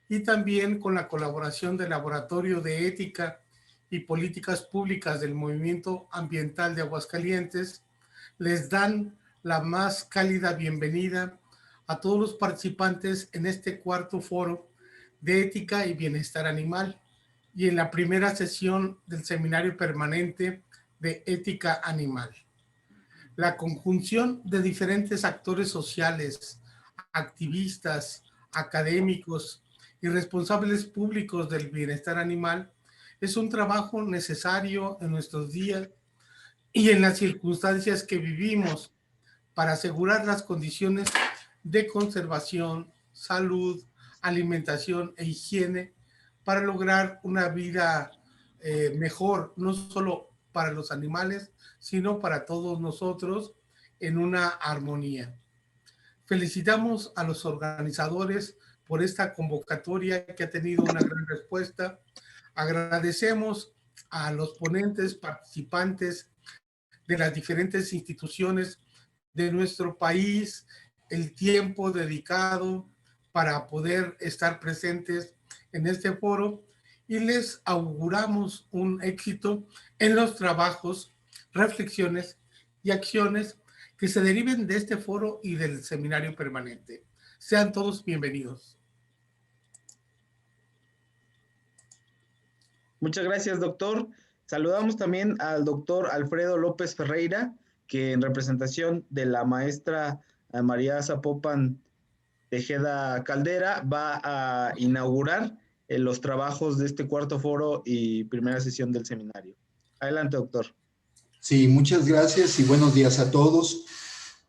y también con la colaboración del Laboratorio de Ética y Políticas Públicas del Movimiento Ambiental de Aguascalientes, les dan la más cálida bienvenida a todos los participantes en este cuarto foro de ética y bienestar animal y en la primera sesión del seminario permanente de ética animal. La conjunción de diferentes actores sociales, activistas, académicos y responsables públicos del bienestar animal es un trabajo necesario en nuestros días y en las circunstancias que vivimos para asegurar las condiciones de conservación, salud, alimentación e higiene para lograr una vida mejor, no solo para los animales, sino para todos nosotros en una armonía. Felicitamos a los organizadores por esta convocatoria que ha tenido una gran respuesta. Agradecemos a los ponentes participantes de las diferentes instituciones de nuestro país el tiempo dedicado para poder estar presentes en este foro y les auguramos un éxito en los trabajos, reflexiones y acciones que se deriven de este foro y del seminario permanente. Sean todos bienvenidos. Muchas gracias, doctor. Saludamos también al doctor Alfredo López Ferreira, que en representación de la maestra María Zapopan Tejeda Caldera va a inaugurar los trabajos de este cuarto foro y primera sesión del seminario. Adelante, doctor. Sí, muchas gracias y buenos días a todos.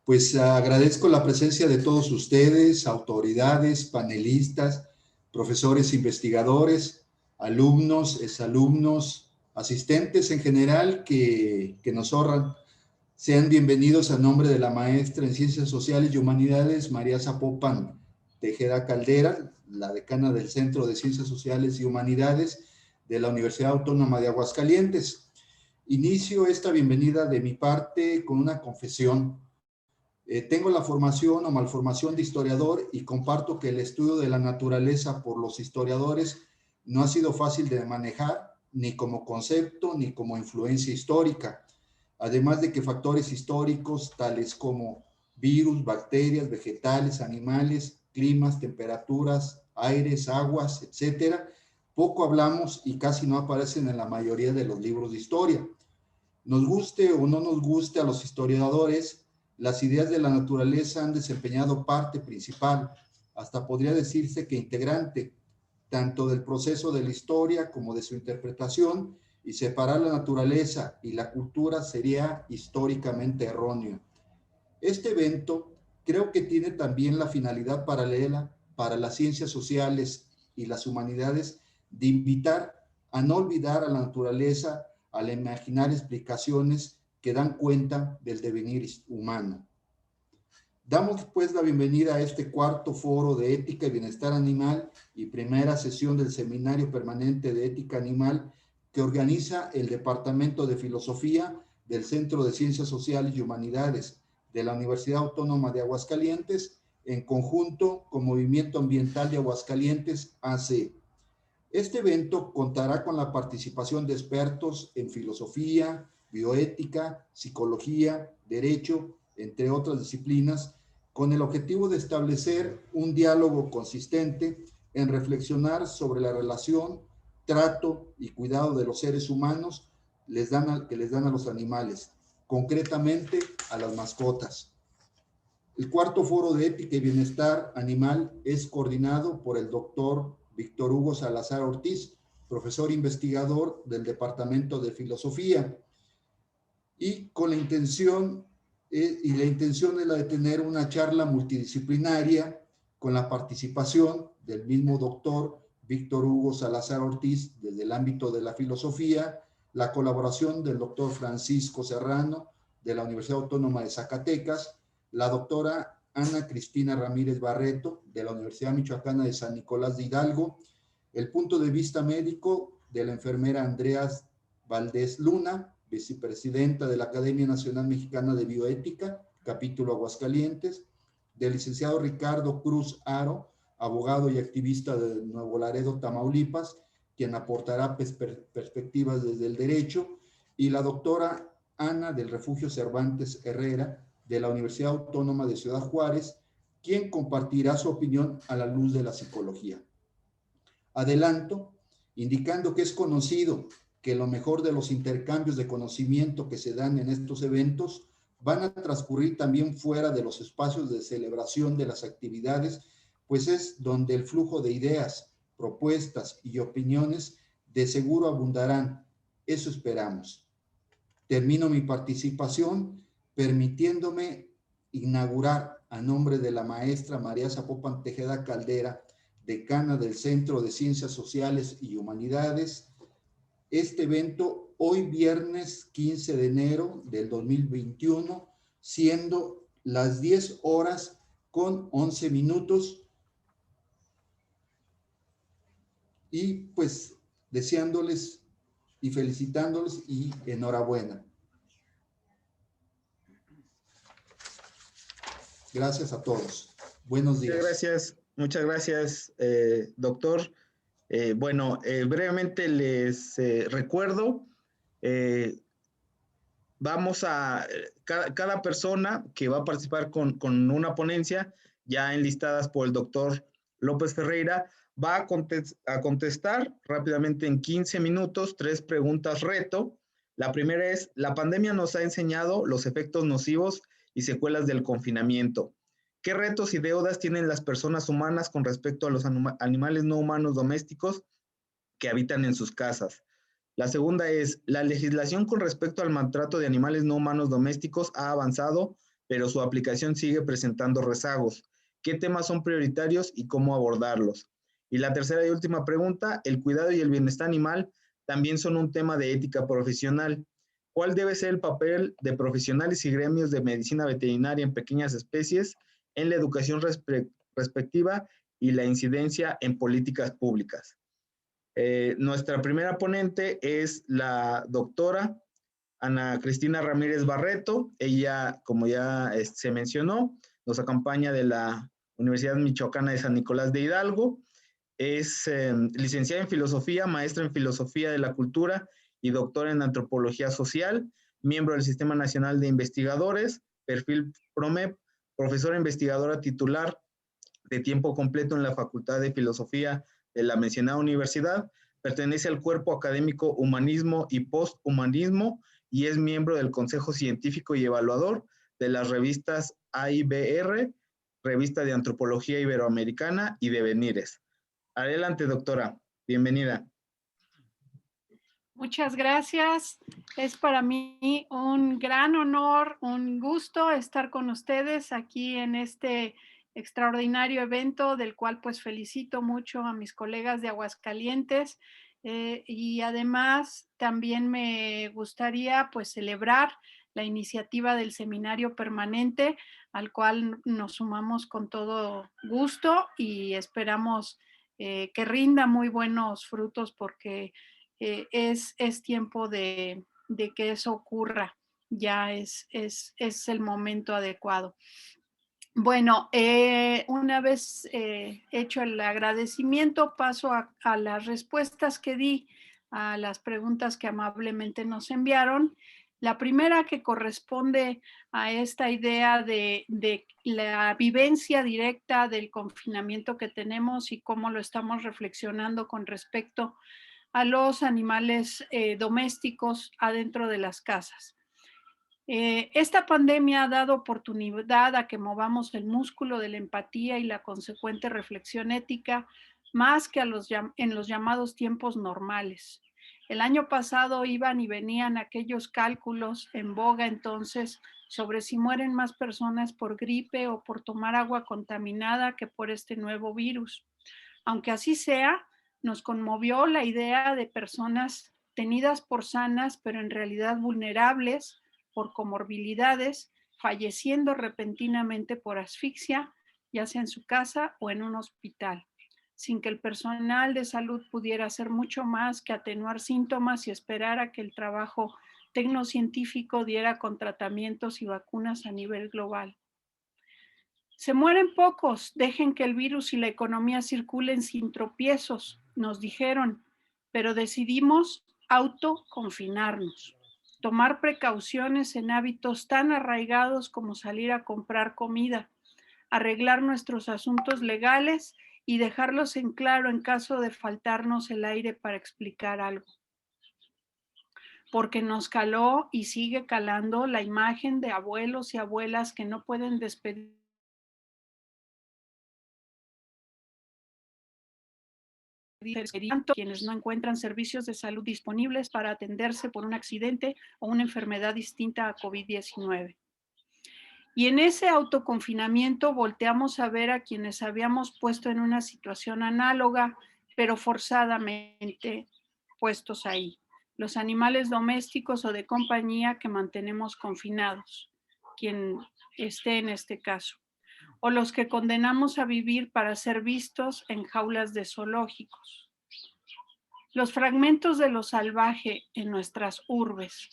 Pues agradezco la presencia de todos ustedes, autoridades, panelistas, profesores, investigadores, alumnos, exalumnos, asistentes en general que nos honran. Sean bienvenidos a nombre de la maestra en Ciencias Sociales y Humanidades, María Zapopan Tejeda Caldera, la decana del Centro de Ciencias Sociales y Humanidades de la Universidad Autónoma de Aguascalientes. Inicio esta bienvenida de mi parte con una confesión. Tengo la formación o malformación de historiador y comparto que el estudio de la naturaleza por los historiadores no ha sido fácil de manejar, ni como concepto ni como influencia histórica. Además de que factores históricos tales como virus, bacterias, vegetales, animales, climas, temperaturas, aires, aguas, etcétera, poco hablamos y casi no aparecen en la mayoría de los libros de historia. Nos guste o no nos guste a los historiadores, las ideas de la naturaleza han desempeñado parte principal, hasta podría decirse que integrante, tanto del proceso de la historia como de su interpretación, y separar la naturaleza y la cultura sería históricamente erróneo. Este evento creo que tiene también la finalidad paralela para las ciencias sociales y las humanidades de invitar a no olvidar a la naturaleza al imaginar explicaciones que dan cuenta del devenir humano. Damos pues la bienvenida a este cuarto foro de ética y bienestar animal y primera sesión del seminario permanente de ética animal que organiza el Departamento de Filosofía del Centro de Ciencias Sociales y Humanidades de la Universidad Autónoma de Aguascalientes en conjunto con Movimiento Ambiental de Aguascalientes, AC. Este evento contará con la participación de expertos en filosofía, bioética, psicología, derecho, entre otras disciplinas, con el objetivo de establecer un diálogo consistente en reflexionar sobre la relación, trato y cuidado de los seres humanos que les dan a los animales, concretamente a las mascotas. El cuarto foro de ética y bienestar animal es coordinado por el doctor Víctor Hugo Salazar Ortiz, profesor investigador del Departamento de Filosofía, y con la intención es la de tener una charla multidisciplinaria con la participación del mismo doctor Víctor Hugo Salazar Ortiz desde el ámbito de la filosofía, la colaboración del doctor Francisco Serrano de la Universidad Autónoma de Zacatecas, la doctora Ana Cristina Ramírez Barreto de la Universidad Michoacana de San Nicolás de Hidalgo, el punto de vista médico de la enfermera Andrea Valdés Luna, vicepresidenta de la Academia Nacional Mexicana de Bioética, capítulo Aguascalientes, del licenciado Ricardo Cruz Aro, abogado y activista de Nuevo Laredo, Tamaulipas, quien aportará perspectivas desde el derecho, y la doctora Ana del Refugio Cervantes Herrera, de la Universidad Autónoma de Ciudad Juárez, quien compartirá su opinión a la luz de la psicología. Adelanto, indicando que es conocido que lo mejor de los intercambios de conocimiento que se dan en estos eventos van a transcurrir también fuera de los espacios de celebración de las actividades, pues es donde el flujo de ideas, propuestas y opiniones de seguro abundarán. Eso esperamos. Termino mi participación permitiéndome inaugurar a nombre de la maestra María Zapopan Tejeda Caldera, decana del Centro de Ciencias Sociales y Humanidades, este evento hoy viernes 15 de enero del 2021, siendo las 10 horas con 11 minutos, y pues deseándoles y felicitándoles y enhorabuena. Gracias a todos. Buenos días. Muchas gracias, doctor. Brevemente les recuerdo, cada persona que va a participar con una ponencia, ya enlistadas por el doctor López Ferreira, va a contestar rápidamente en 15 minutos 3 preguntas reto. La primera es: la pandemia nos ha enseñado los efectos nocivos y secuelas del confinamiento. ¿Qué retos y deudas tienen las personas humanas con respecto a los animales no humanos domésticos que habitan en sus casas? La segunda es: la legislación con respecto al maltrato de animales no humanos domésticos ha avanzado, pero su aplicación sigue presentando rezagos. ¿Qué temas son prioritarios y cómo abordarlos? Y la tercera y última pregunta: el cuidado y el bienestar animal también son un tema de ética profesional. ¿Cuál debe ser el papel de profesionales y gremios de medicina veterinaria en pequeñas especies en la educación respectiva y la incidencia en políticas públicas? Nuestra primera ponente es la doctora Ana Cristina Ramírez Barreto. Ella, como ya se mencionó, nos acompaña de la Universidad Michoacana de San Nicolás de Hidalgo. Es licenciada en Filosofía, maestra en Filosofía de la Cultura y doctora en Antropología Social, miembro del Sistema Nacional de Investigadores, perfil PROMEP, profesora investigadora titular de tiempo completo en la Facultad de Filosofía de la mencionada universidad, pertenece al cuerpo académico Humanismo y Posthumanismo y es miembro del Consejo Científico y Evaluador de las revistas AIBR, Revista de Antropología Iberoamericana y Devenires. Adelante, doctora. Bienvenida. Muchas gracias. Es para mí un gran honor, un gusto estar con ustedes aquí en este extraordinario evento, del cual pues felicito mucho a mis colegas de Aguascalientes, y además también me gustaría pues celebrar la iniciativa del seminario permanente, al cual nos sumamos con todo gusto y esperamos que rinda muy buenos frutos, porque es tiempo de que eso ocurra. Ya es el momento adecuado. Bueno, una vez hecho el agradecimiento, paso a las respuestas que di a las preguntas que amablemente nos enviaron. La primera, que corresponde a esta idea de la vivencia directa del confinamiento que tenemos y cómo lo estamos reflexionando con respecto a los animales domésticos adentro de las casas. Esta pandemia ha dado oportunidad a que movamos el músculo de la empatía y la consecuente reflexión ética más que en los llamados tiempos normales. El año pasado iban y venían aquellos cálculos en boga entonces sobre si mueren más personas por gripe o por tomar agua contaminada que por este nuevo virus. Aunque así sea, nos conmovió la idea de personas tenidas por sanas, pero en realidad vulnerables por comorbilidades, falleciendo repentinamente por asfixia, ya sea en su casa o en un hospital, sin que el personal de salud pudiera hacer mucho más que atenuar síntomas y esperar a que el trabajo tecnocientífico diera con tratamientos y vacunas a nivel global. Se mueren pocos, dejen que el virus y la economía circulen sin tropiezos, nos dijeron, pero decidimos autoconfinarnos, tomar precauciones en hábitos tan arraigados como salir a comprar comida, arreglar nuestros asuntos legales y dejarlos en claro en caso de faltarnos el aire para explicar algo. Porque nos caló y sigue calando la imagen de abuelos y abuelas que no pueden despedir quienes no encuentran servicios de salud disponibles para atenderse por un accidente o una enfermedad distinta a COVID-19. Y en ese autoconfinamiento volteamos a ver a quienes habíamos puesto en una situación análoga, pero forzadamente puestos ahí. Los animales domésticos o de compañía que mantenemos confinados, quien esté en este caso, o los que condenamos a vivir para ser vistos en jaulas de zoológicos. Los fragmentos de lo salvaje en nuestras urbes.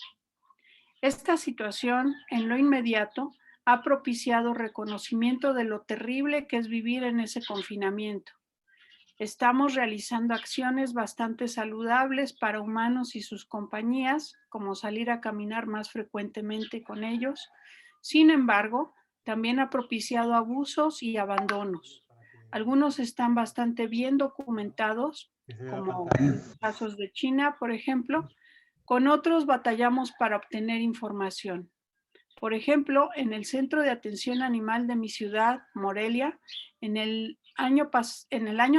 Esta situación, en lo inmediato, ha propiciado reconocimiento de lo terrible que es vivir en ese confinamiento. Estamos realizando acciones bastante saludables para humanos y sus compañías, como salir a caminar más frecuentemente con ellos. Sin embargo, también ha propiciado abusos y abandonos. Algunos están bastante bien documentados, como casos de China, por ejemplo. Con otros batallamos para obtener información. Por ejemplo, en el Centro de Atención Animal de mi ciudad, Morelia, en el año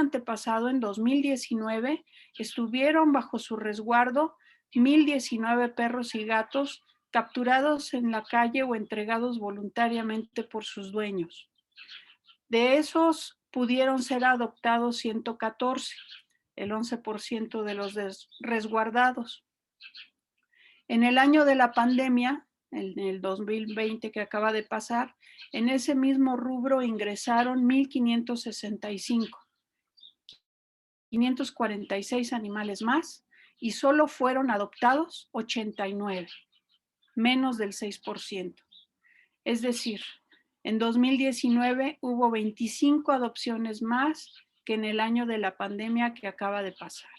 antepasado, en 2019, estuvieron bajo su resguardo 1,019 perros y gatos capturados en la calle o entregados voluntariamente por sus dueños. De esos pudieron ser adoptados 114, el 11% de los resguardados. En el año de la pandemia, en el 2020 que acaba de pasar, en ese mismo rubro ingresaron 1,565, 546 animales más, y solo fueron adoptados 89, menos del 6%. Es decir, en 2019 hubo 25 adopciones más que en el año de la pandemia que acaba de pasar.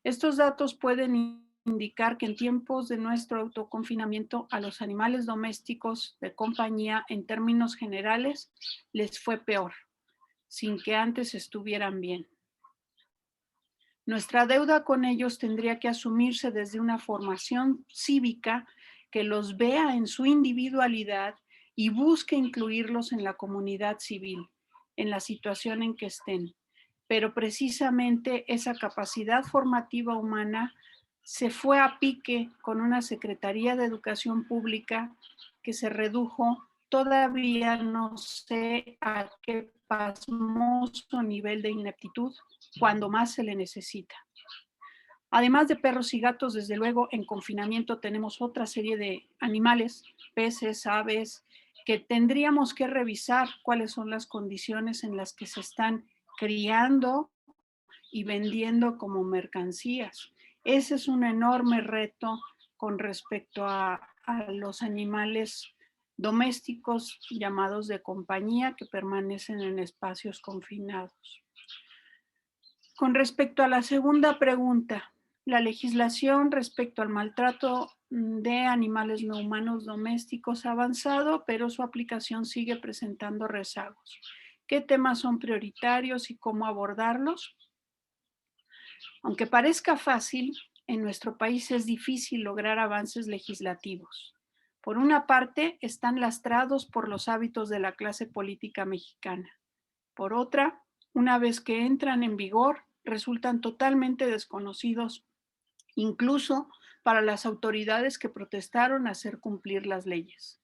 Estos datos pueden indicar que en tiempos de nuestro autoconfinamiento a los animales domésticos de compañía, en términos generales, les fue peor, sin que antes estuvieran bien. Nuestra deuda con ellos tendría que asumirse desde una formación cívica que los vea en su individualidad y busque incluirlos en la comunidad civil, en la situación en que estén. Pero precisamente esa capacidad formativa humana se fue a pique con una Secretaría de Educación Pública que se redujo, todavía no sé a qué pasmoso nivel de ineptitud, cuando más se le necesita. Además de perros y gatos, desde luego, en confinamiento tenemos otra serie de animales, peces, aves, que tendríamos que revisar cuáles son las condiciones en las que se están criando y vendiendo como mercancías. Ese es un enorme reto con respecto a los animales domésticos llamados de compañía que permanecen en espacios confinados. Con respecto a la segunda pregunta, la legislación respecto al maltrato de animales no humanos domésticos ha avanzado, pero su aplicación sigue presentando rezagos. ¿Qué temas son prioritarios y cómo abordarlos? Aunque parezca fácil, en nuestro país es difícil lograr avances legislativos. Por una parte, están lastrados por los hábitos de la clase política mexicana. Por otra, una vez que entran en vigor, resultan totalmente desconocidos, incluso para las autoridades que protestaron hacer cumplir las leyes.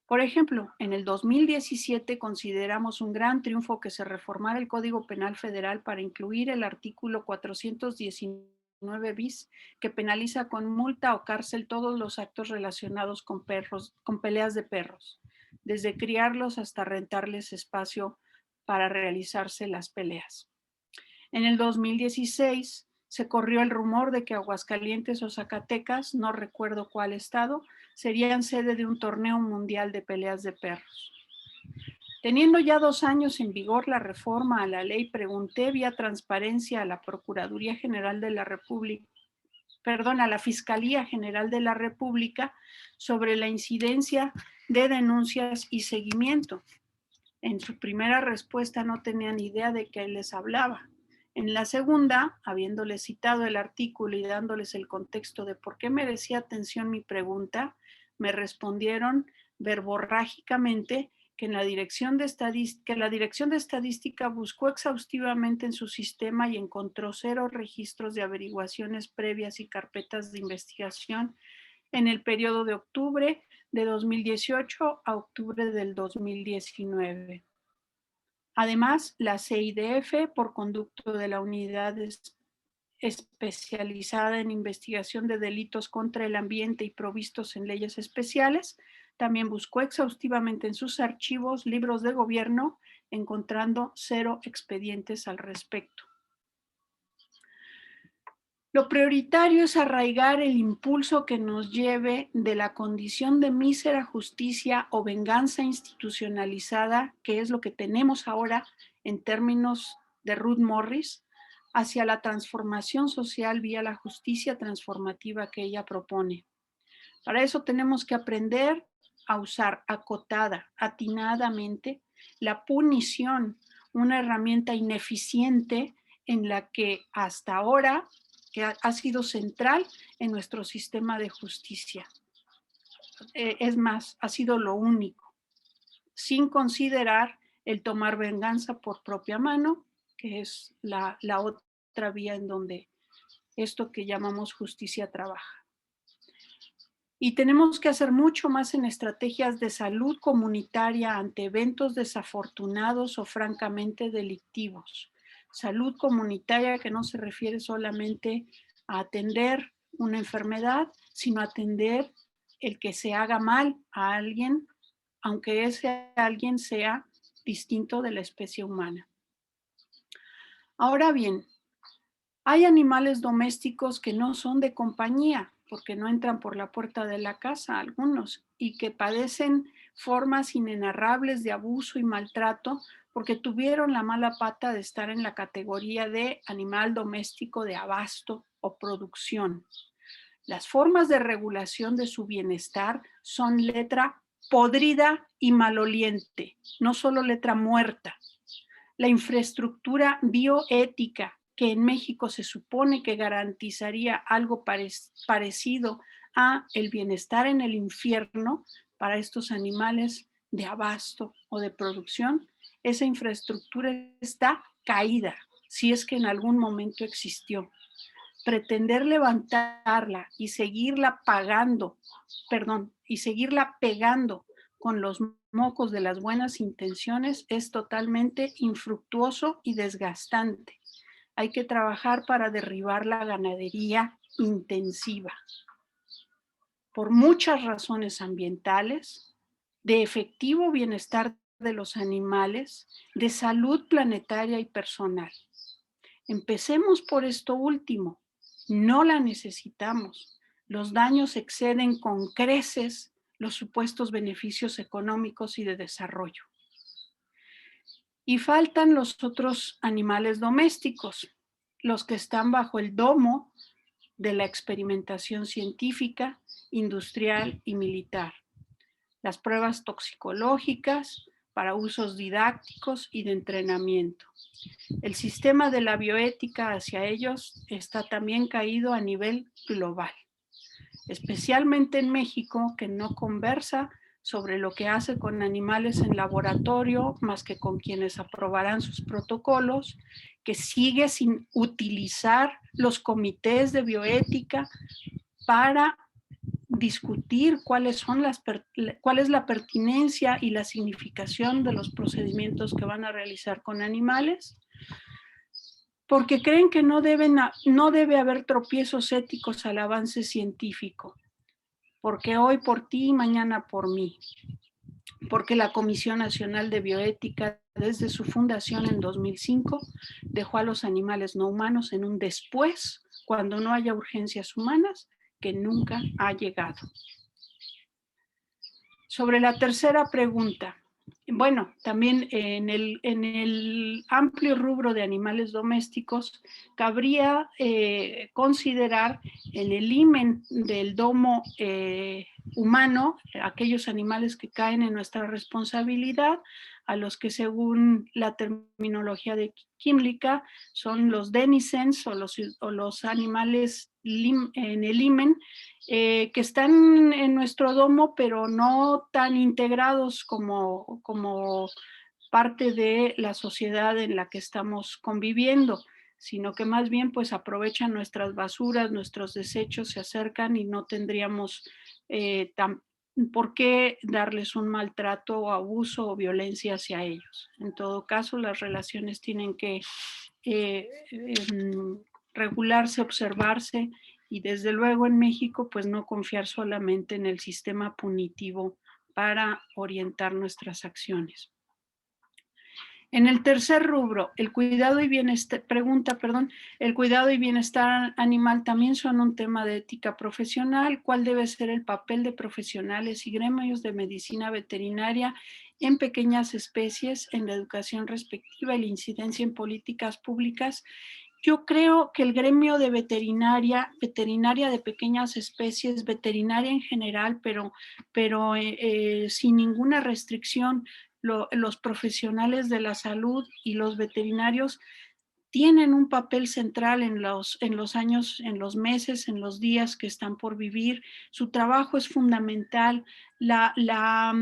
Por ejemplo, en el 2017 consideramos un gran triunfo que se reformara el Código Penal Federal para incluir el artículo 419 bis, que penaliza con multa o cárcel todos los actos relacionados con perros, con peleas de perros, desde criarlos hasta rentarles espacio para realizarse las peleas. En el 2016 se corrió el rumor de que Aguascalientes o Zacatecas, no recuerdo cuál estado, serían sede de un torneo mundial de peleas de perros. Teniendo ya 2 años en vigor la reforma a la ley, pregunté vía transparencia a la Procuraduría General de la República, a la Fiscalía General de la República sobre la incidencia de denuncias y seguimiento. En su primera respuesta no tenían idea de qué les hablaba. En la segunda, habiéndoles citado el artículo y dándoles el contexto de por qué merecía atención mi pregunta, me respondieron verborrágicamente que la Dirección de Estadística buscó exhaustivamente en su sistema y encontró 0 registros de averiguaciones previas y carpetas de investigación en el periodo de octubre de 2018 a octubre del 2019. Además, la CIDF, por conducto de la Unidad Especializada en Investigación de Delitos contra el Ambiente y provistos en leyes especiales, también buscó exhaustivamente en sus archivos, libros de gobierno, encontrando 0 expedientes al respecto. Lo prioritario es arraigar el impulso que nos lleve de la condición de mísera justicia o venganza institucionalizada, que es lo que tenemos ahora en términos de Ruth Morris, hacia la transformación social vía la justicia transformativa que ella propone. Para eso tenemos que aprender a usar acotada, atinadamente, la punición, una herramienta ineficiente en la que hasta ahora ha sido central en nuestro sistema de justicia. Es más, ha sido lo único, sin considerar el tomar venganza por propia mano, que es la otra vía en donde esto que llamamos justicia trabaja. Y tenemos que hacer mucho más en estrategias de salud comunitaria ante eventos desafortunados o francamente delictivos. Salud comunitaria que no se refiere solamente a atender una enfermedad, sino a atender el que se haga mal a alguien, aunque ese alguien sea distinto de la especie humana. Ahora bien, hay animales domésticos que no son de compañía, porque no entran por la puerta de la casa algunos, y que padecen formas inenarrables de abuso y maltrato porque tuvieron la mala pata de estar en la categoría de animal doméstico de abasto o producción. Las formas de regulación de su bienestar son letra podrida y maloliente, no solo letra muerta. La infraestructura bioética que en México se supone que garantizaría algo parecido a el bienestar en el infierno para estos animales de abasto o de producción, esa infraestructura está caída, si es que en algún momento existió. Pretender levantarla y seguirla pegando con los mocos de las buenas intenciones es totalmente infructuoso y desgastante. Hay que trabajar para derribar la ganadería intensiva. Por muchas razones ambientales, de efectivo bienestar de los animales, de salud planetaria y personal. Empecemos por esto último. No la necesitamos. Los daños exceden con creces los supuestos beneficios económicos y de desarrollo. Y faltan los otros animales domésticos, los que están bajo el domo de la experimentación científica, industrial y militar. Las pruebas toxicológicas para usos didácticos y de entrenamiento. El sistema de la bioética hacia ellos está también caído a nivel global, especialmente en México, que no conversa sobre lo que hace con animales en laboratorio, más que con quienes aprobarán sus protocolos, que sigue sin utilizar los comités de bioética para discutir cuál es la pertinencia y la significación de los procedimientos que van a realizar con animales, porque creen que no debe haber tropiezos éticos al avance científico, porque hoy por ti y mañana por mí, porque la Comisión Nacional de Bioética desde su fundación en 2005 dejó a los animales no humanos en un después, cuando no haya urgencias humanas, que nunca ha llegado. Sobre la tercera pregunta, Bueno, también en el amplio rubro de animales domésticos, cabría considerar en el himen del domo humano, aquellos animales que caen en nuestra responsabilidad, a los que según la terminología de química son los denizens o los animales en el himen, que están en nuestro domo, pero no tan integrados como parte de la sociedad en la que estamos conviviendo, sino que más bien pues aprovechan nuestras basuras, nuestros desechos, se acercan y no tendríamos por qué darles un maltrato o abuso o violencia hacia ellos. En todo caso, las relaciones tienen que regularse, observarse, y desde luego en México pues no confiar solamente en el sistema punitivo para orientar nuestras acciones. En el tercer rubro, el cuidado y bienestar, el cuidado y bienestar animal también son un tema de ética profesional. ¿Cuál debe ser el papel de profesionales y gremios de medicina veterinaria en pequeñas especies, en la educación respectiva y la incidencia en políticas públicas? Yo creo que el gremio de veterinaria de pequeñas especies, veterinaria en general, pero sin ninguna restricción, los profesionales de la salud y los veterinarios tienen un papel central en los años, en los meses, en los días que están por vivir. Su trabajo es fundamental. La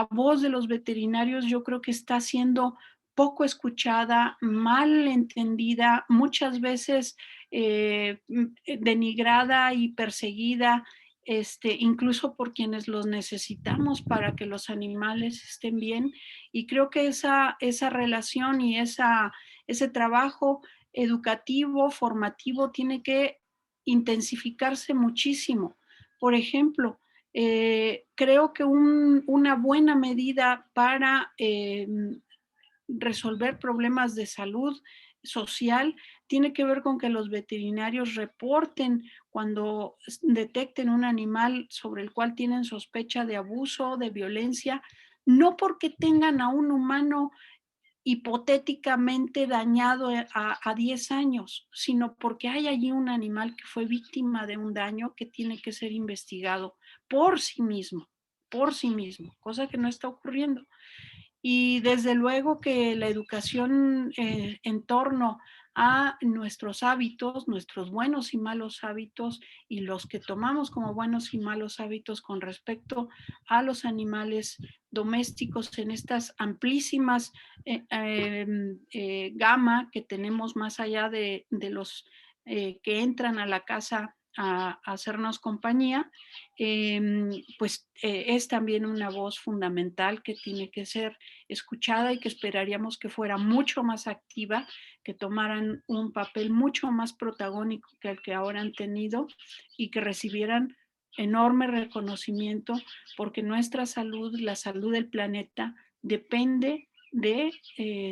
voz de los veterinarios yo creo que está siendo poco escuchada, mal entendida, muchas veces denigrada y perseguida, incluso por quienes los necesitamos para que los animales estén bien. Y creo que esa relación y ese trabajo educativo, formativo, tiene que intensificarse muchísimo. Por ejemplo, creo que una buena medida para resolver problemas de salud social tiene que ver con que los veterinarios reporten cuando detecten un animal sobre el cual tienen sospecha de abuso, de violencia, no porque tengan a un humano hipotéticamente dañado a 10 años, sino porque hay allí un animal que fue víctima de un daño que tiene que ser investigado por sí mismo, cosa que no está ocurriendo. Y desde luego que la educación en torno a nuestros hábitos, nuestros buenos y malos hábitos, y los que tomamos como buenos y malos hábitos con respecto a los animales domésticos en estas amplísimas gama que tenemos más allá de los que entran a la casa a hacernos compañía, pues es también una voz fundamental que tiene que ser escuchada y que esperaríamos que fuera mucho más activa, que tomaran un papel mucho más protagónico que el que ahora han tenido y que recibieran enorme reconocimiento, porque nuestra salud, la salud del planeta, depende de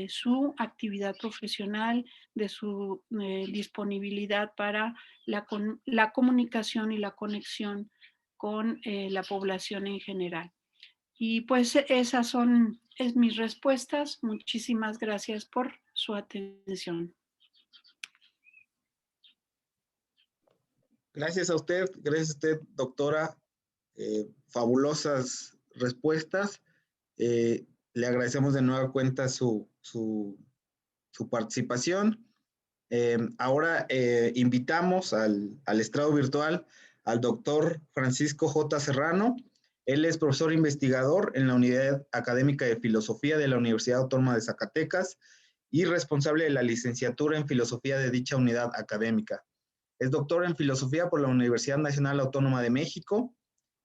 su actividad profesional, de su disponibilidad para la comunicación y la conexión con la población en general. Y pues esas son mis respuestas. Muchísimas gracias por su atención. Gracias a usted, doctora. Fabulosas respuestas. Le agradecemos de nueva cuenta su participación. Ahora invitamos al estrado virtual al doctor Francisco J. Serrano. Él es profesor investigador en la Unidad Académica de Filosofía de la Universidad Autónoma de Zacatecas y responsable de la licenciatura en Filosofía de dicha unidad académica. Es doctor en Filosofía por la Universidad Nacional Autónoma de México.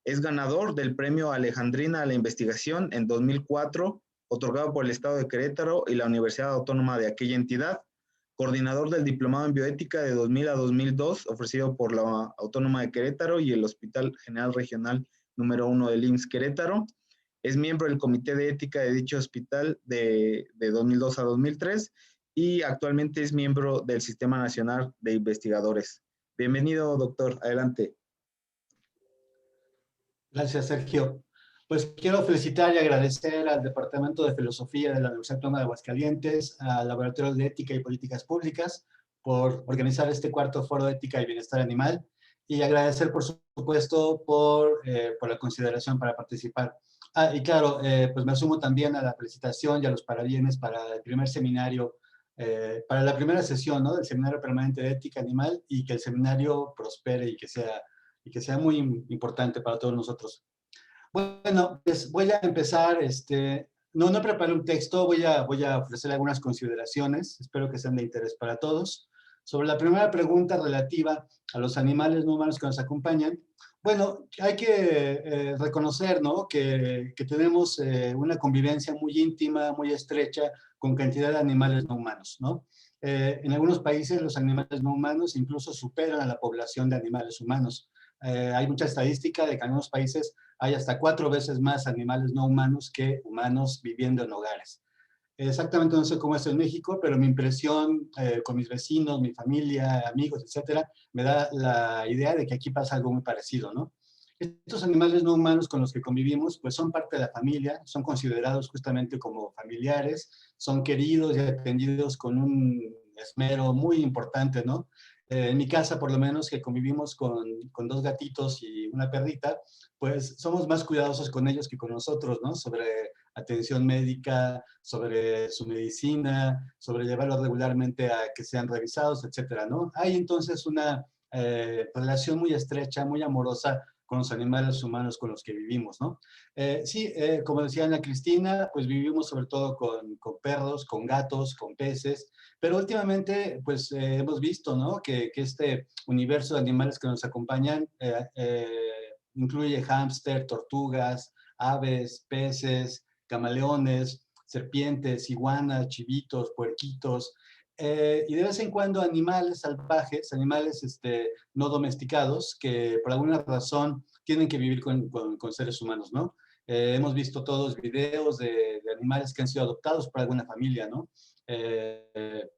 Es ganador del Premio Alejandrina a la Investigación en 2004, otorgado por el Estado de Querétaro y la Universidad Autónoma de aquella entidad. Coordinador del Diplomado en Bioética de 2000 a 2002, ofrecido por la Autónoma de Querétaro y el Hospital General Regional número 1 del IMSS Querétaro. Es miembro del Comité de Ética de dicho hospital de 2002 a 2003 y actualmente es miembro del Sistema Nacional de Investigadores. Bienvenido, doctor. Adelante. Gracias, Sergio. Pues quiero felicitar y agradecer al Departamento de Filosofía de la Universidad Autónoma de Aguascalientes, al Laboratorio de Ética y Políticas Públicas, por organizar este cuarto Foro de Ética y Bienestar Animal, y agradecer, por supuesto, por la consideración para participar. Y claro, pues me sumo también a la felicitación y a los parabienes para el primer seminario, para la primera sesión, ¿no?, del Seminario Permanente de Ética Animal, y que el seminario prospere y que sea muy importante para todos nosotros. Bueno, pues voy a empezar, no preparé un texto, voy a ofrecer algunas consideraciones, espero que sean de interés para todos. Sobre la primera pregunta relativa a los animales no humanos que nos acompañan, bueno, hay que reconocer, ¿no?, que tenemos una convivencia muy íntima, muy estrecha, con cantidad de animales no humanos, ¿no? En algunos países los animales no humanos incluso superan a la población de animales humanos. Hay mucha estadística de que en algunos países hay hasta 4 veces más animales no humanos que humanos viviendo en hogares. Exactamente no sé cómo es en México, pero mi impresión con mis vecinos, mi familia, amigos, etcétera, me da la idea de que aquí pasa algo muy parecido, ¿no? Estos animales no humanos con los que convivimos, pues son parte de la familia, son considerados justamente como familiares, son queridos y atendidos con un esmero muy importante, ¿no? En mi casa, por lo menos, que convivimos con 2 gatitos y una perrita, pues somos más cuidadosos con ellos que con nosotros, ¿no? Sobre atención médica, sobre su medicina, sobre llevarlos regularmente a que sean revisados, etcétera, ¿no? Hay entonces una relación muy estrecha, muy amorosa con los animales humanos con los que vivimos, ¿no? Sí, como decía Ana Cristina, pues vivimos sobre todo con perros, con gatos, con peces, pero últimamente pues hemos visto, ¿no?, que este universo de animales que nos acompañan incluye hámster, tortugas, aves, peces, camaleones, serpientes, iguanas, chivitos, puerquitos, y de vez en cuando animales salvajes, animales no domesticados, que por alguna razón tienen que vivir con seres humanos, ¿no? Hemos visto todos videos de animales que han sido adoptados por alguna familia, ¿no?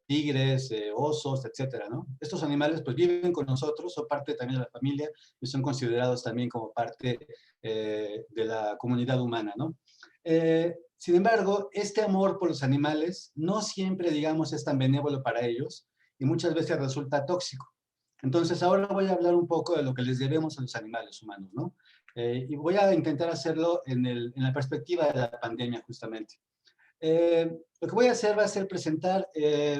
Tigres, osos, etcétera, ¿no? Estos animales pues viven con nosotros, son parte también de la familia y son considerados también como parte de la comunidad humana, ¿no? Sin embargo, este amor por los animales no siempre, digamos, es tan benévolo para ellos y muchas veces resulta tóxico. Entonces, ahora voy a hablar un poco de lo que les debemos a los animales humanos, ¿no? Y voy a intentar hacerlo en la perspectiva de la pandemia, justamente. Lo que voy a hacer va a ser presentar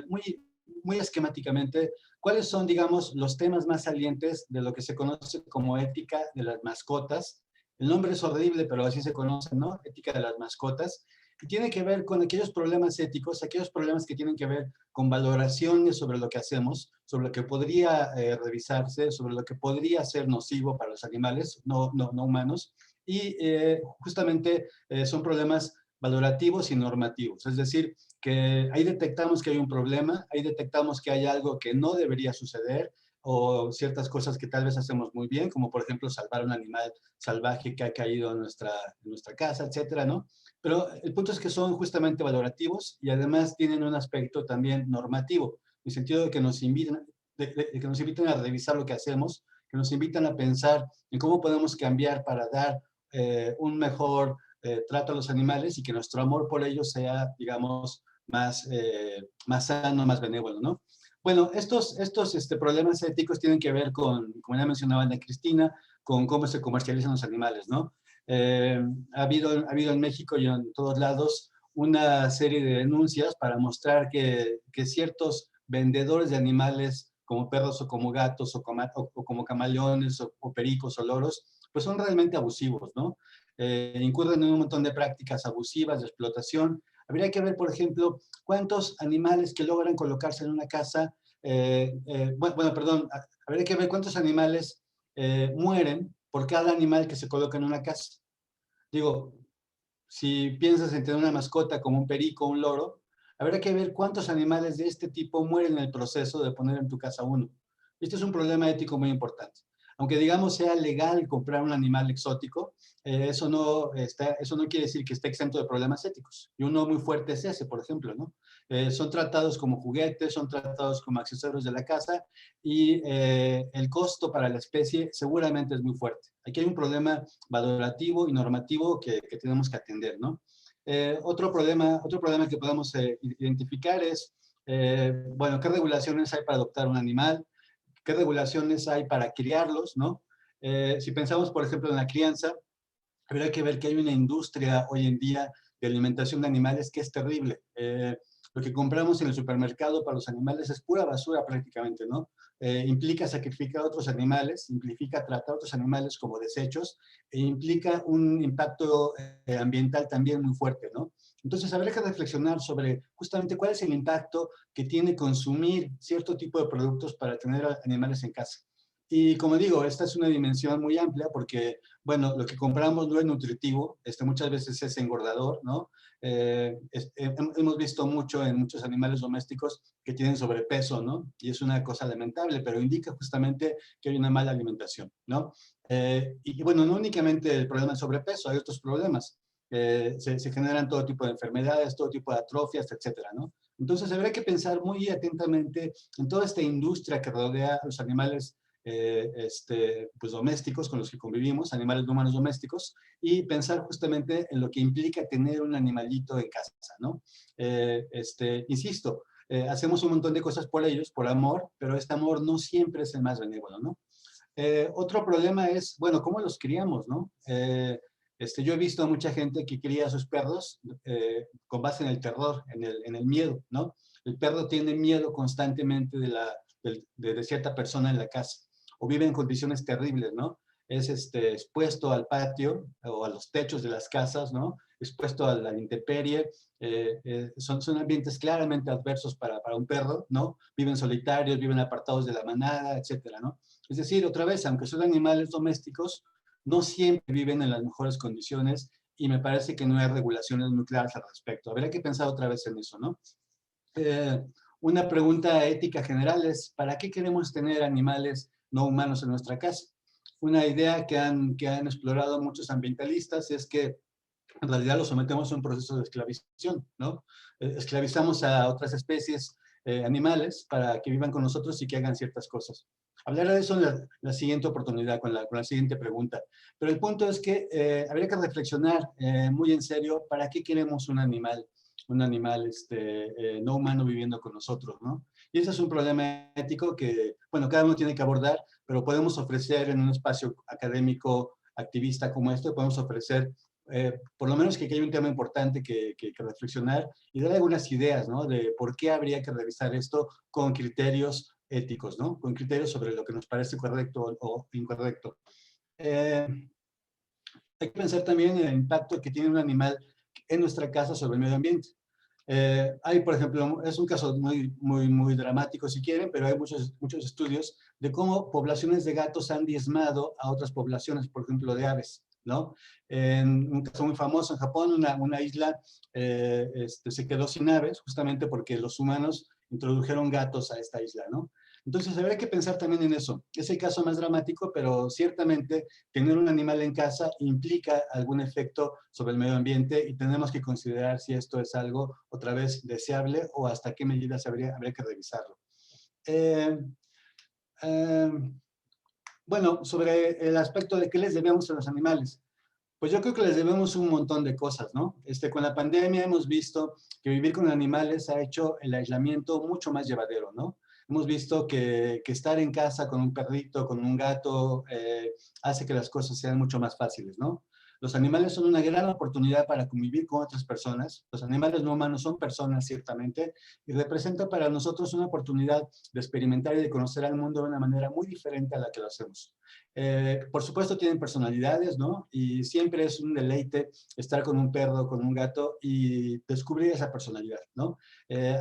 muy esquemáticamente cuáles son, digamos, los temas más salientes de lo que se conoce como ética de las mascotas. El nombre es horrible, pero así se conoce, ¿no? Ética de las mascotas. Y tiene que ver con aquellos problemas éticos, aquellos problemas que tienen que ver con valoraciones sobre lo que hacemos, sobre lo que podría revisarse, sobre lo que podría ser nocivo para los animales no humanos. Y justamente son problemas valorativos y normativos. Es decir, que ahí detectamos que hay un problema, ahí detectamos que hay algo que no debería suceder, o ciertas cosas que tal vez hacemos muy bien, como por ejemplo salvar un animal salvaje que ha caído en nuestra casa, etcétera, ¿no? Pero el punto es que son justamente valorativos y además tienen un aspecto también normativo, en el sentido de que nos invitan, que nos invitan a revisar lo que hacemos, que nos invitan a pensar en cómo podemos cambiar para dar un mejor trato a los animales y que nuestro amor por ellos sea, digamos, más sano, más benévolo, ¿no? Bueno, estos problemas éticos tienen que ver con, como ya mencionaba Ana Cristina, con cómo se comercializan los animales, ¿no? Ha habido en México y en todos lados una serie de denuncias para mostrar que ciertos vendedores de animales, como perros o como gatos o como camaleones o pericos o loros, pues son realmente abusivos, ¿no? Incurren en un montón de prácticas abusivas de explotación. Habría que ver, por ejemplo, cuántos animales que logran colocarse en una casa, habría que ver cuántos animales mueren por cada animal que se coloca en una casa. Digo, si piensas en tener una mascota como un perico o un loro, habrá que ver cuántos animales de este tipo mueren en el proceso de poner en tu casa uno. Este es un problema ético muy importante. aunque digamos sea legal comprar un animal exótico, eso no quiere decir que esté exento de problemas éticos. Y uno muy fuerte es ese, por ejemplo, ¿no? Son tratados como juguetes, son tratados como accesorios de la casa y el costo para la especie seguramente es muy fuerte. Aquí hay un problema valorativo y normativo que tenemos que atender, ¿no? Otro problema que podemos identificar es, bueno, ¿qué regulaciones hay para adoptar un animal? ¿Qué regulaciones hay para criarlos, no? Si pensamos, por ejemplo, en la crianza, habría que ver que hay una industria hoy en día de alimentación de animales que es terrible. Lo que compramos en el supermercado para los animales es pura basura prácticamente, ¿no? Implica sacrificar a otros animales, implica tratar a otros animales como desechos e implica un impacto ambiental también muy fuerte, ¿no? Entonces, habría que reflexionar sobre justamente cuál es el impacto que tiene consumir cierto tipo de productos para tener animales en casa. Y como digo, esta es una dimensión muy amplia porque, bueno, lo que compramos no es nutritivo, muchas veces es engordador, ¿no? Hemos visto mucho en muchos animales domésticos que tienen sobrepeso, ¿no? Y es una cosa lamentable, pero indica justamente que hay una mala alimentación, ¿no? Y bueno, no únicamente el problema del sobrepeso, hay otros problemas. Se generan todo tipo de enfermedades, todo tipo de atrofias, etcétera, ¿no? Entonces, habría que pensar muy atentamente en toda esta industria que rodea a los animales pues domésticos con los que convivimos, animales no humanos domésticos, y pensar justamente en lo que implica tener un animalito en casa, ¿no? Insisto, hacemos un montón de cosas por ellos, por amor, pero este amor no siempre es el más benévolo, ¿no? Otro problema es, bueno, ¿cómo los criamos, no? Yo he visto a mucha gente que cría a sus perros con base en el terror, en el miedo, ¿no? El perro tiene miedo constantemente de cierta persona en la casa, o vive en condiciones terribles, ¿no? Es expuesto al patio o a los techos de las casas, ¿no? Expuesto a la intemperie. Son ambientes claramente adversos para un perro, ¿no? Viven solitarios, viven apartados de la manada, etcétera, ¿no? Es decir, otra vez, aunque son animales domésticos, no siempre viven en las mejores condiciones y me parece que no hay regulaciones muy claras al respecto. Habría que pensar otra vez en eso, ¿no? Una pregunta ética general es, ¿para qué queremos tener animales no humanos en nuestra casa? Una idea que han explorado muchos ambientalistas es que en realidad los sometemos a un proceso de esclavización, ¿no? Esclavizamos a otras especies animales para que vivan con nosotros y que hagan ciertas cosas. Hablaré de eso en la siguiente oportunidad, con la siguiente pregunta. Pero el punto es que habría que reflexionar muy en serio para qué queremos un animal no humano viviendo con nosotros, ¿no? Y ese es un problema ético que, bueno, cada uno tiene que abordar, pero podemos ofrecer en un espacio académico activista como este, podemos ofrecer por lo menos que hay un tema importante que reflexionar y dar algunas ideas, ¿no? De por qué habría que revisar esto con criterios éticos, ¿no? Con criterios sobre lo que nos parece correcto o incorrecto. Hay que pensar también en el impacto que tiene un animal en nuestra casa sobre el medio ambiente. Hay, por ejemplo, es un caso muy dramático si quieren, pero hay muchos estudios de cómo poblaciones de gatos han diezmado a otras poblaciones, por ejemplo, de aves, ¿no? En un caso muy famoso en Japón, una isla se quedó sin aves justamente porque los humanos introdujeron gatos a esta isla, ¿no? Entonces habría que pensar también en eso. Es el caso más dramático, pero ciertamente tener un animal en casa implica algún efecto sobre el medio ambiente y tenemos que considerar si esto es algo otra vez deseable o hasta qué medidas habría que revisarlo. Bueno, sobre el aspecto de qué les debemos a los animales. Pues yo creo que les debemos un montón de cosas, ¿no? Con la pandemia hemos visto que vivir con animales ha hecho el aislamiento mucho más llevadero, ¿no? Hemos visto que estar en casa con un perrito, con un gato, hace que las cosas sean mucho más fáciles, ¿no? Los animales son una gran oportunidad para convivir con otras personas. Los animales no humanos son personas, ciertamente, y representan para nosotros una oportunidad de experimentar y de conocer al mundo de una manera muy diferente a la que lo hacemos. Por supuesto tienen personalidades, ¿no? Y siempre es un deleite estar con un perro, con un gato y descubrir esa personalidad, ¿no?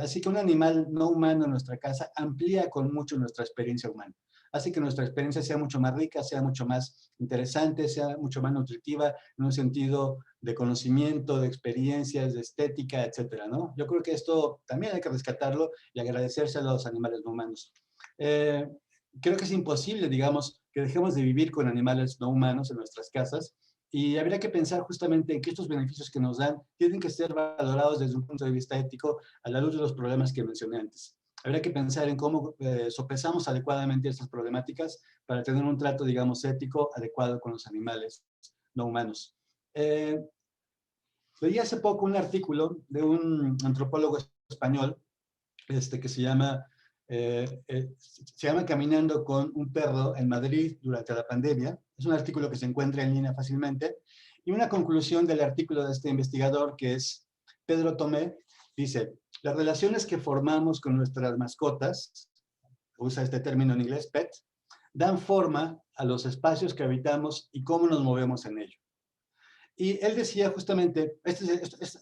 Así que un animal no humano en nuestra casa amplía con mucho nuestra experiencia humana. Hace que nuestra experiencia sea mucho más rica, sea mucho más interesante, sea mucho más nutritiva en un sentido de conocimiento, de experiencias, de estética, etcétera, ¿no? Yo creo que esto también hay que rescatarlo y agradecerse a los animales no humanos. Creo que es imposible, digamos, que dejemos de vivir con animales no humanos en nuestras casas, y habría que pensar justamente en que estos beneficios que nos dan tienen que ser valorados desde un punto de vista ético a la luz de los problemas que mencioné antes. Habría que pensar en cómo sopesamos adecuadamente estas problemáticas para tener un trato, digamos, ético adecuado con los animales no humanos. Leí hace poco un artículo de un antropólogo español que se llama Caminando con un perro en Madrid durante la pandemia. Es un artículo que se encuentra en línea fácilmente. Y una conclusión del artículo de este investigador, que es Pedro Tomé, dice: las relaciones que formamos con nuestras mascotas, usa este término en inglés, pet, dan forma a los espacios que habitamos y cómo nos movemos en ellos. Y él decía justamente, esta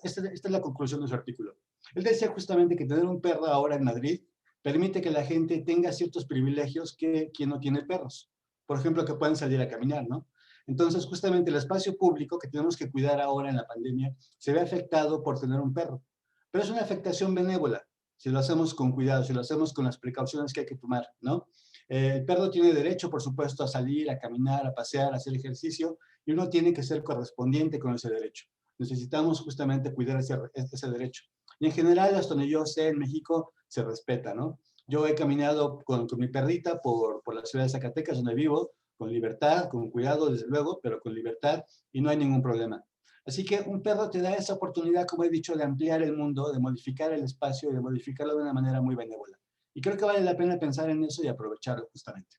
es la conclusión de su artículo, él decía justamente que tener un perro ahora en Madrid permite que la gente tenga ciertos privilegios que quien no tiene perros. Por ejemplo, que pueden salir a caminar, ¿no? Entonces, justamente el espacio público que tenemos que cuidar ahora en la pandemia se ve afectado por tener un perro. Pero es una afectación benévola, si lo hacemos con cuidado, si lo hacemos con las precauciones que hay que tomar, ¿no? El perro tiene derecho, por supuesto, a salir, a caminar, a pasear, a hacer ejercicio, y uno tiene que ser correspondiente con ese derecho. Necesitamos justamente cuidar ese derecho. Y en general, hasta donde yo sé, en México se respeta, ¿no? Yo he caminado con mi perrita por la ciudad de Zacatecas, donde vivo, con libertad, con cuidado, desde luego, pero con libertad, y no hay ningún problema. Así que un perro te da esa oportunidad, como he dicho, de ampliar el mundo, de modificar el espacio y de modificarlo de una manera muy benévola. Y creo que vale la pena pensar en eso y aprovecharlo justamente.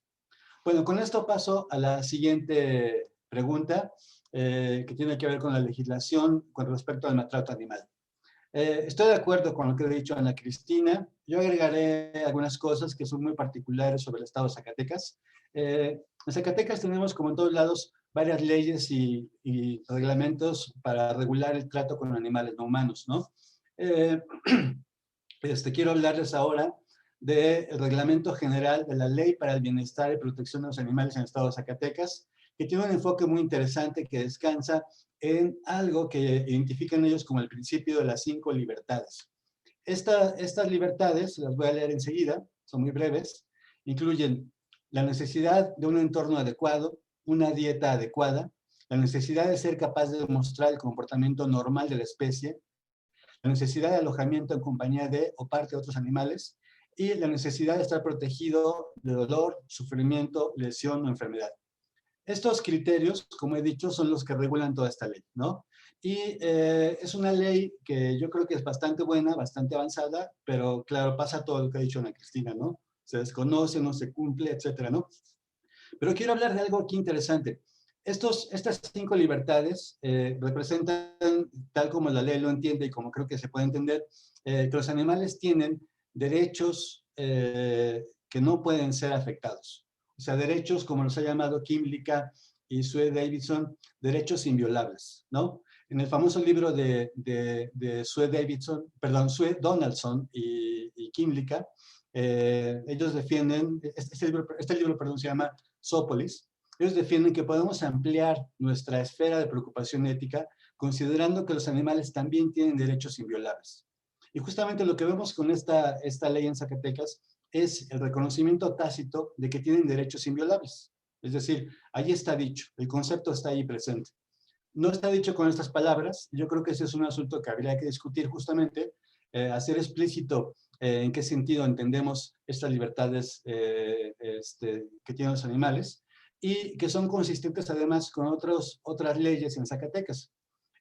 Bueno, con esto paso a la siguiente pregunta, que tiene que ver con la legislación con respecto al maltrato animal. Estoy de acuerdo con lo que ha dicho Ana Cristina. Yo agregaré algunas cosas que son muy particulares sobre el estado de Zacatecas. En Zacatecas tenemos, como en todos lados, varias leyes y reglamentos para regular el trato con animales no humanos, ¿no? Quiero hablarles ahora del Reglamento General de la Ley para el Bienestar y Protección de los Animales en el estado de Zacatecas, que tiene un enfoque muy interesante que descansa en algo que identifican ellos como el principio de las 5 libertades. Estas libertades, las voy a leer enseguida, son muy breves, incluyen la necesidad de un entorno adecuado, una dieta adecuada, la necesidad de ser capaz de demostrar el comportamiento normal de la especie, la necesidad de alojamiento en compañía de o parte de otros animales, y la necesidad de estar protegido de dolor, sufrimiento, lesión o enfermedad. Estos criterios, como he dicho, son los que regulan toda esta ley, ¿no? Y es una ley que yo creo que es bastante buena, bastante avanzada, pero claro, pasa todo lo que ha dicho Ana Cristina, ¿no? Se desconoce, no se cumple, etcétera, ¿no? Pero quiero hablar de algo aquí interesante. Estas 5 libertades representan, tal como la ley lo entiende y como creo que se puede entender, que los animales tienen derechos que no pueden ser afectados. O sea, derechos, como los ha llamado Kim Lica y Sue Davidson, derechos inviolables, ¿no? En el famoso libro de Sue Donaldson y Kim Lica, ellos defienden, este libro se llama Zoopolis. Ellos defienden que podemos ampliar nuestra esfera de preocupación ética considerando que los animales también tienen derechos inviolables. Y justamente lo que vemos con esta ley en Zacatecas es el reconocimiento tácito de que tienen derechos inviolables. Es decir, ahí está dicho, el concepto está ahí presente. No está dicho con estas palabras, yo creo que ese es un asunto que habría que discutir justamente, hacer explícito en qué sentido entendemos estas libertades que tienen los animales y que son consistentes además con otras leyes en Zacatecas.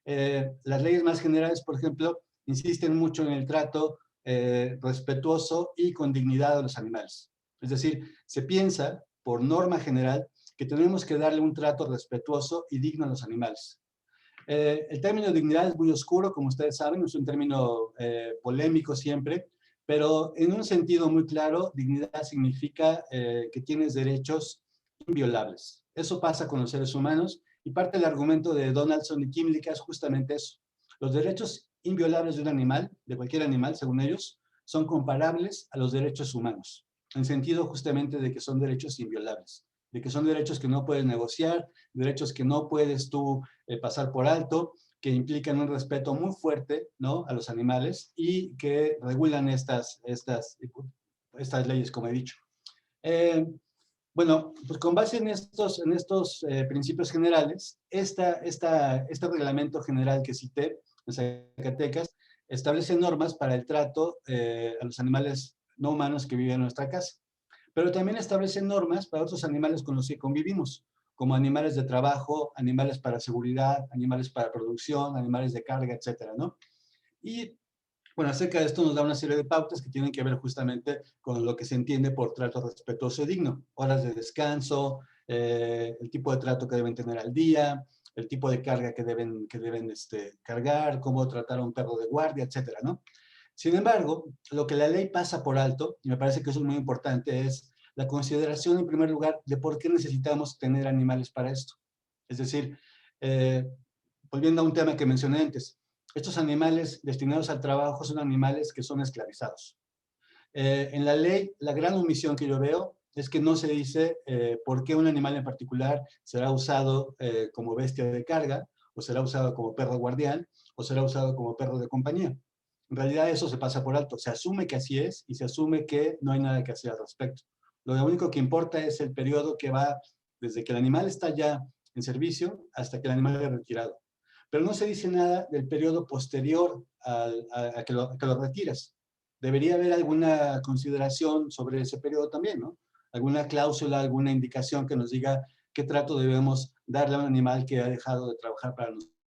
Las leyes más generales, por ejemplo, insisten mucho en el trato respetuoso y con dignidad a los animales. Es decir, se piensa, por norma general, que tenemos que darle un trato respetuoso y digno a los animales. El término dignidad es muy oscuro, como ustedes saben, es un término polémico siempre, pero en un sentido muy claro, dignidad significa que tienes derechos inviolables. Eso pasa con los seres humanos y parte del argumento de Donaldson y Kim Lica es justamente eso. Los derechos inviolables de un animal, de cualquier animal, según ellos, son comparables a los derechos humanos, en sentido justamente de que son derechos inviolables, de que son derechos que no puedes negociar, derechos que no puedes tú pasar por alto, que implican un respeto muy fuerte, ¿no?, a los animales y que regulan estas leyes, como he dicho. Bueno, pues con base en estos principios generales, este reglamento general que cité en Zacatecas establece normas para el trato a los animales no humanos que viven en nuestra casa, pero también establece normas para otros animales con los que convivimos, como animales de trabajo, animales para seguridad, animales para producción, animales de carga, etcétera, ¿no? Y bueno, acerca de esto nos da una serie de pautas que tienen que ver justamente con lo que se entiende por trato respetuoso y digno. Horas de descanso, el tipo de trato que deben tener al día, el tipo de carga que deben cargar, cómo tratar a un perro de guardia, etcétera, ¿no? Sin embargo, lo que la ley pasa por alto, y me parece que eso es muy importante, es la consideración en primer lugar de por qué necesitamos tener animales para esto. Es decir, volviendo a un tema que mencioné antes, estos animales destinados al trabajo son animales que son esclavizados. En la ley, la gran omisión que yo veo es que no se dice por qué un animal en particular será usado como bestia de carga, o será usado como perro guardián, o será usado como perro de compañía. En realidad eso se pasa por alto. Se asume que así es y se asume que no hay nada que hacer al respecto. Lo único que importa es el periodo que va desde que el animal está ya en servicio hasta que el animal es retirado. Pero no se dice nada del periodo posterior a que lo retiras. Debería haber alguna consideración sobre ese periodo también, ¿no? Alguna cláusula, alguna indicación que nos diga qué trato debemos darle a un animal que ha dejado de trabajar para nosotros.